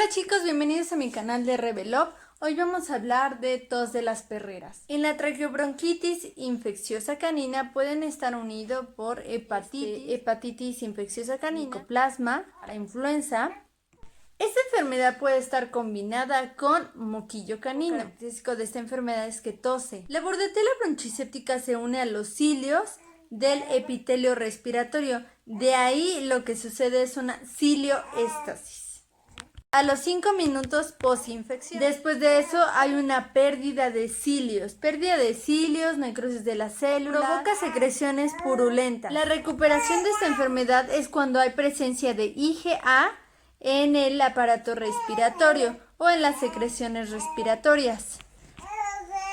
Hola chicos, bienvenidos a mi canal de Revelop. Hoy vamos a hablar de tos de las perreras. En la traqueobronquitis infecciosa canina pueden estar unidos por hepatitis infecciosa canina, micoplasma, la influenza. Esta enfermedad puede estar combinada con moquillo canino. Lo característico de esta enfermedad es que tose. La bordetela bronchiséptica se une a los cilios del epitelio respiratorio. De ahí lo que sucede es una cilioestasis. A los 5 minutos posinfección. Después de eso hay una pérdida de cilios, necrosis de las células, provoca secreciones purulentas. La recuperación de esta enfermedad es cuando hay presencia de IgA en el aparato respiratorio o en las secreciones respiratorias.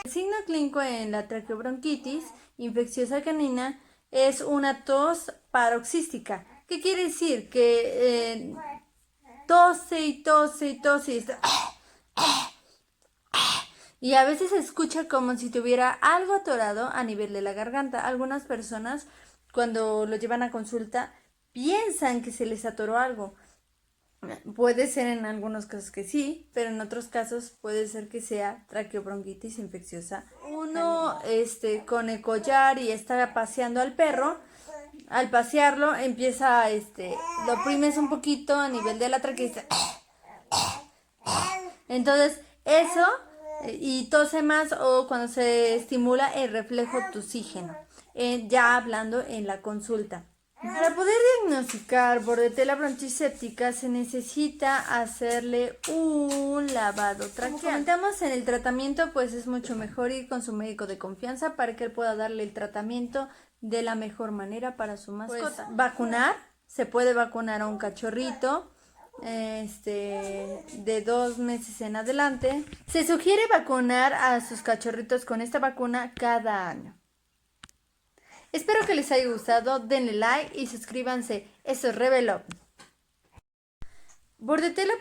El signo clínico en la traqueobronquitis infecciosa canina es una tos paroxística. ¿Qué quiere decir? Que tose y tose y tose y está... Y a veces se escucha como si tuviera algo atorado a nivel de la garganta. Algunas personas cuando lo llevan a consulta piensan que se les atoró algo. Puede ser en algunos casos que sí, pero en otros casos puede ser que sea traqueobronquitis infecciosa. Uno con el collar y está paseando al perro. Al pasearlo empieza, lo oprimes un poquito a nivel de la tráquea. Entonces eso, y tose más o cuando se estimula el reflejo tusígeno, ya hablando en la consulta. Para poder diagnosticar bordetela bronchiséptica se necesita hacerle un lavado traqueal. Como comentamos en el tratamiento, pues es mucho mejor ir con su médico de confianza para que él pueda darle el tratamiento de la mejor manera para su mascota. Pues, vacunar, se puede vacunar a un cachorrito de 2 meses en adelante. Se sugiere vacunar a sus cachorritos con esta vacuna cada año. Espero que les haya gustado, denle like y suscríbanse. Eso es Revelop. Bordetela